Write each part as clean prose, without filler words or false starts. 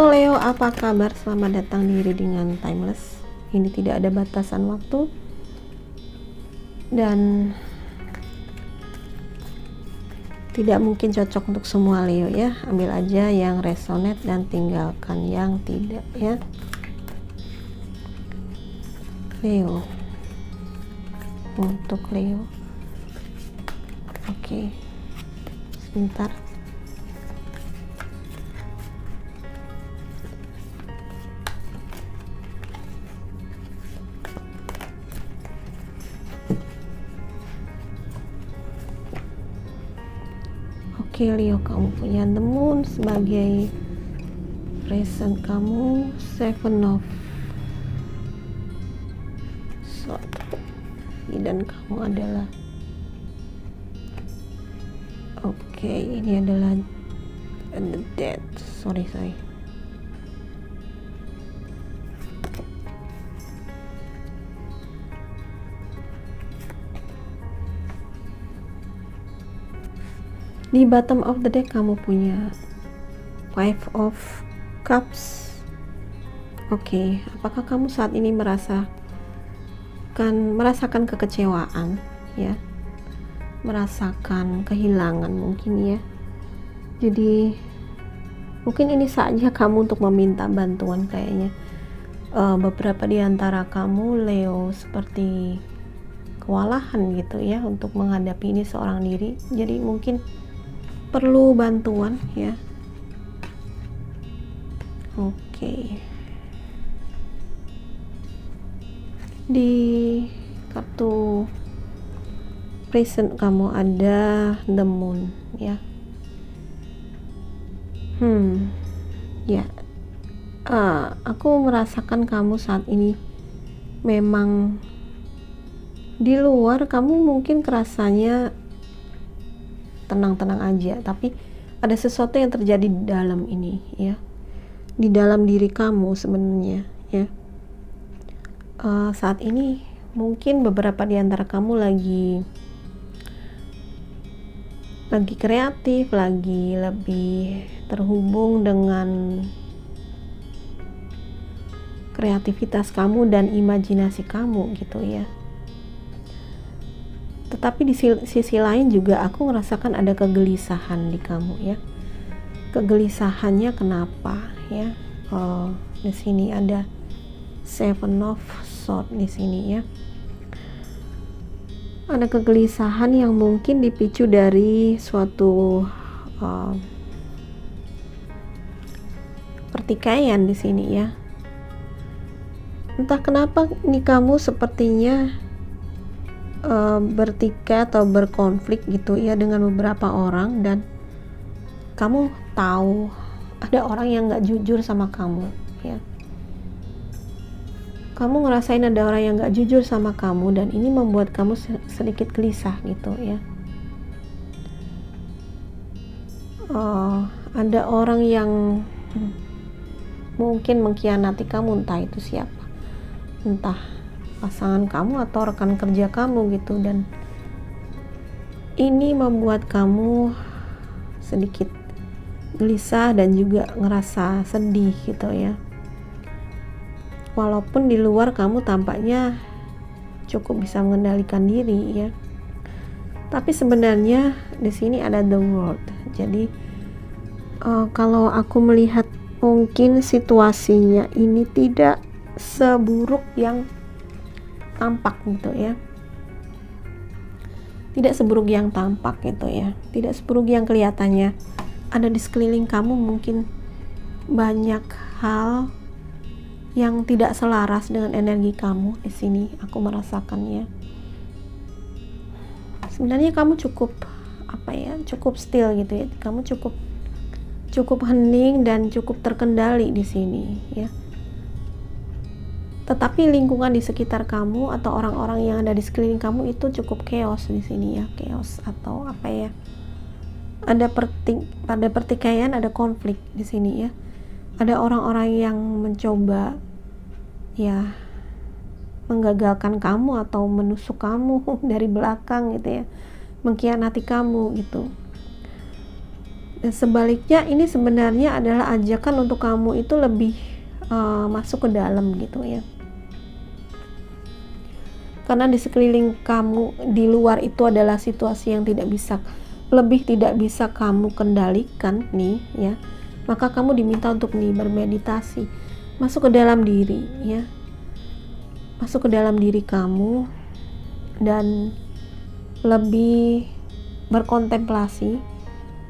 Halo Leo, apa kabar? Selamat datang di Readingan Timeless. Ini tidak ada batasan waktu dan tidak mungkin cocok untuk semua Leo ya. Ambil aja yang resonate dan tinggalkan yang tidak ya. Leo, untuk Leo. Oke, sebentar. Oke Leo, kamu punya the moon sebagai present kamu, seven of swords, dan kamu adalah ini adalah the dead. Sorry di bottom of the deck kamu punya five of cups. Apakah kamu saat ini merasakan kekecewaan ya, merasakan kehilangan mungkin ya. Jadi mungkin ini saatnya kamu untuk meminta bantuan kayaknya. Beberapa di antara kamu Leo seperti kewalahan gitu ya untuk menghadapi ini seorang diri, jadi mungkin perlu bantuan ya. Di kartu present kamu ada the moon ya. Aku merasakan kamu saat ini memang di luar kamu mungkin kerasanya tenang-tenang aja, tapi ada sesuatu yang terjadi di dalam ini ya, di dalam diri kamu sebenarnya ya. Saat ini mungkin beberapa di antara kamu lagi kreatif, lagi lebih terhubung dengan kreativitas kamu dan imajinasi kamu gitu ya. Tetapi di sisi lain juga aku merasakan ada kegelisahan di kamu ya. Kegelisahannya kenapa ya? Di sini ada seven of swords di sini ya. Ada kegelisahan yang mungkin dipicu dari suatu pertikaian di sini ya. Entah kenapa ini kamu sepertinya bertikai atau berkonflik gitu ya dengan beberapa orang, dan kamu tahu ada orang yang gak jujur sama kamu ya. Kamu ngerasain ada orang yang gak jujur sama kamu, dan ini membuat kamu sedikit gelisah gitu ya. Ada orang yang mungkin mengkhianati kamu, entah itu siapa, entah pasangan kamu atau rekan kerja kamu gitu, dan ini membuat kamu sedikit gelisah dan juga ngerasa sedih gitu ya. Walaupun di luar kamu tampaknya cukup bisa mengendalikan diri ya, tapi sebenarnya di sini ada the world. Jadi kalau aku melihat mungkin situasinya ini tidak seburuk yang tampak gitu ya, tidak seburuk yang tampak gitu ya, tidak seburuk yang kelihatannya. Ada di sekeliling kamu mungkin banyak hal yang tidak selaras dengan energi kamu. Di sini aku merasakannya. Sebenarnya kamu cukup cukup still gitu ya, kamu cukup hening dan cukup terkendali di sini ya. Tetapi lingkungan di sekitar kamu atau orang-orang yang ada di sekeliling kamu itu cukup chaos di sini ya, chaos atau ada pertikaian, ada konflik di sini ya. Ada orang-orang yang mencoba ya menggagalkan kamu atau menusuk kamu dari belakang gitu ya, mengkhianati kamu gitu. Dan sebaliknya ini sebenarnya adalah ajakan untuk kamu itu lebih masuk ke dalam gitu ya. Karena di sekeliling kamu di luar itu adalah situasi yang tidak bisa kamu kendalikan nih ya. Maka kamu diminta untuk bermeditasi, masuk ke dalam diri ya. Masuk ke dalam diri kamu dan lebih berkontemplasi.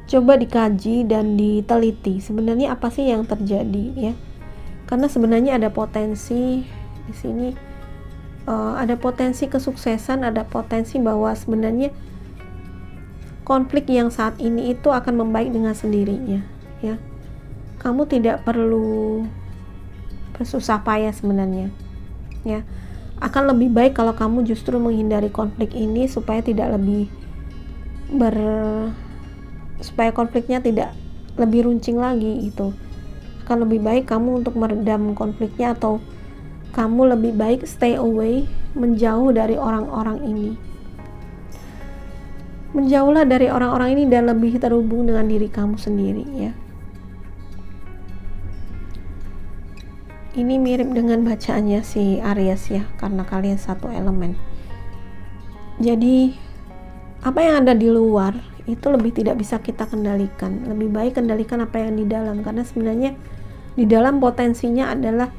Coba dikaji dan diteliti sebenarnya apa sih yang terjadi ya. Karena sebenarnya ada potensi di sini, ada potensi kesuksesan, ada potensi bahwa sebenarnya konflik yang saat ini itu akan membaik dengan sendirinya ya. Kamu tidak perlu bersusah payah sebenarnya ya. Akan lebih baik kalau kamu justru menghindari konflik ini supaya supaya konfliknya tidak lebih runcing lagi gitu. Akan lebih baik kamu untuk meredam konfliknya, atau kamu lebih baik stay away, menjauh dari orang-orang ini. Menjauhlah dari orang-orang ini dan lebih terhubung dengan diri kamu sendiri ya. Ini mirip dengan bacaannya si Aries ya, karena kalian satu elemen. Jadi apa yang ada di luar itu lebih tidak bisa kita kendalikan. Lebih baik kendalikan apa yang di dalam, karena sebenarnya di dalam potensinya adalah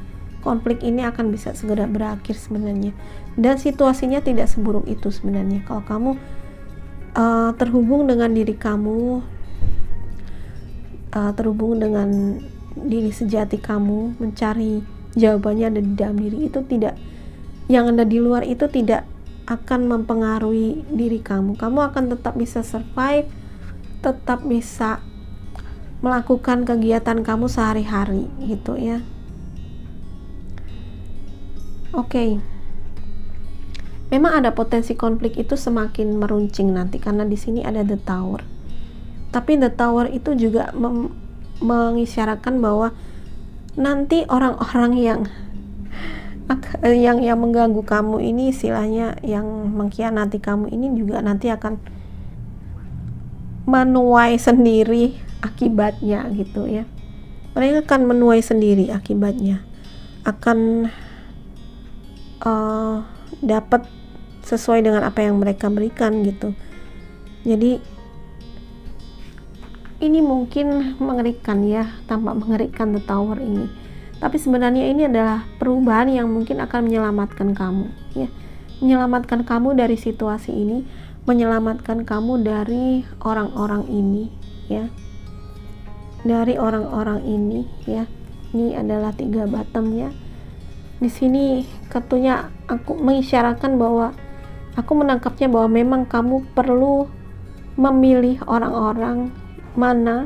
konflik ini akan bisa segera berakhir sebenarnya, dan situasinya tidak seburuk itu sebenarnya kalau kamu terhubung dengan diri kamu, terhubung dengan diri sejati kamu, mencari jawabannya ada di dalam diri. Itu tidak, yang ada di luar itu tidak akan mempengaruhi diri kamu. Kamu akan tetap bisa survive, tetap bisa melakukan kegiatan kamu sehari-hari gitu ya. Oke. Memang ada potensi konflik itu semakin meruncing nanti karena di sini ada the tower. Tapi the tower itu juga mengisyaratkan bahwa nanti orang-orang yang mengganggu kamu ini, istilahnya yang mengkhianati kamu ini juga nanti akan menuai sendiri akibatnya gitu ya. Mereka akan menuai sendiri akibatnya, akan dapat sesuai dengan apa yang mereka berikan gitu. Jadi ini mungkin mengerikan ya, tampak mengerikan the tower ini. Tapi sebenarnya ini adalah perubahan yang mungkin akan menyelamatkan kamu ya. Menyelamatkan kamu dari situasi ini, menyelamatkan kamu dari orang-orang ini ya. Dari orang-orang ini ya. Ini adalah 3 bottomnya. Di sini kartunya aku mengisyaratkan bahwa aku menangkapnya bahwa memang kamu perlu memilih orang-orang mana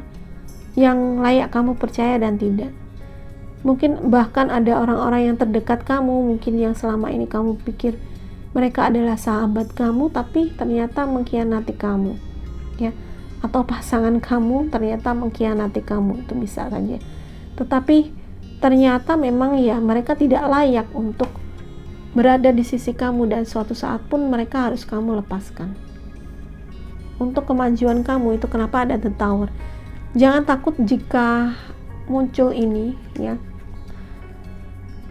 yang layak kamu percaya dan tidak. Mungkin bahkan ada orang-orang yang terdekat kamu, mungkin yang selama ini kamu pikir mereka adalah sahabat kamu, tapi ternyata mengkhianati kamu ya. Atau pasangan kamu ternyata mengkhianati kamu, itu bisa saja. Tetapi ternyata memang ya mereka tidak layak untuk berada di sisi kamu, dan suatu saat pun mereka harus kamu lepaskan untuk kemajuan kamu. Itu kenapa ada the tower. Jangan takut jika muncul ini ya,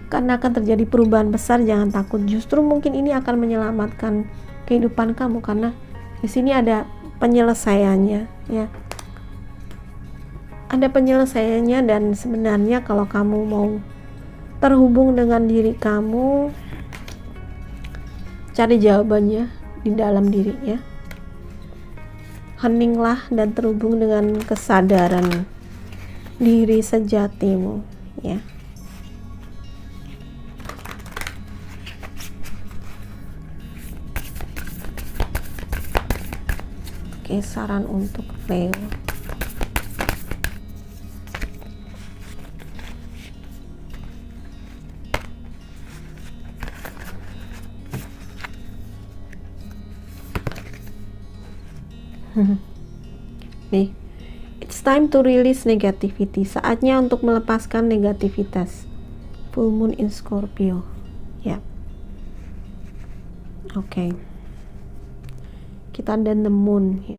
karena akan terjadi perubahan besar. Jangan takut, justru mungkin ini akan menyelamatkan kehidupan kamu, karena di sini ada penyelesaiannya ya. Ada penyelesaiannya, dan sebenarnya kalau kamu mau terhubung dengan diri kamu, cari jawabannya di dalam diri ya. Heninglah dan terhubung dengan kesadaran diri sejatimu ya. Oke, saran untuk Leo. Nih, it's time to release negativity. Saatnya untuk melepaskan negativitas. Full moon in Scorpio. Ya. Oke. Kita dan the moon.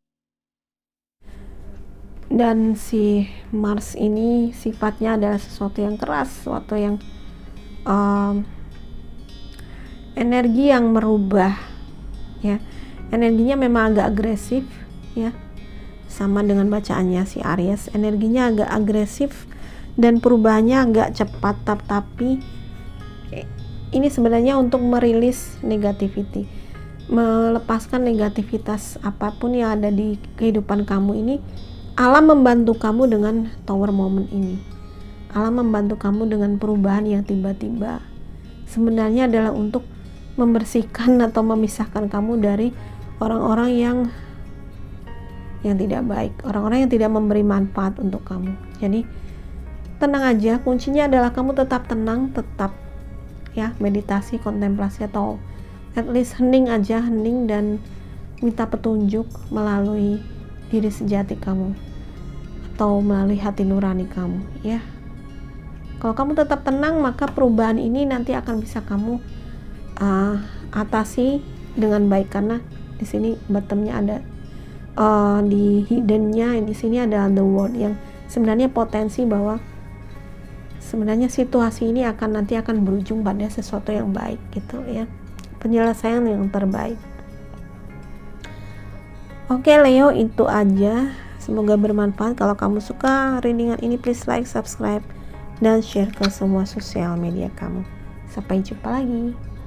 Dan si Mars ini sifatnya adalah sesuatu yang keras, sesuatu yang energi yang merubah, ya. Energinya memang agak agresif, ya. Sama dengan bacaannya si Aries, energinya agak agresif dan perubahannya agak cepat, tapi ini sebenarnya untuk merilis negativity, melepaskan negativitas apapun yang ada di kehidupan kamu ini. Alam membantu kamu dengan Tower moment ini. Alam membantu kamu dengan perubahan yang tiba-tiba. Sebenarnya adalah untuk membersihkan atau memisahkan kamu dari orang-orang yang tidak baik, orang-orang yang tidak memberi manfaat untuk kamu. Jadi tenang aja, kuncinya adalah kamu tetap tenang, tetap ya meditasi, kontemplasi, atau at least hening aja, hening dan minta petunjuk melalui diri sejati kamu atau melalui hati nurani kamu, ya. Kalau kamu tetap tenang, maka perubahan ini nanti akan bisa kamu atasi dengan baik, karena di sini bottomnya ada di hiddennya di sini ada the world, yang sebenarnya potensi bahwa sebenarnya situasi ini nanti akan berujung pada sesuatu yang baik gitu, ya, penyelesaian yang terbaik. Oke Leo, itu aja, semoga bermanfaat. Kalau kamu suka readingan ini, please like, subscribe, dan share ke semua sosial media kamu. Sampai jumpa lagi.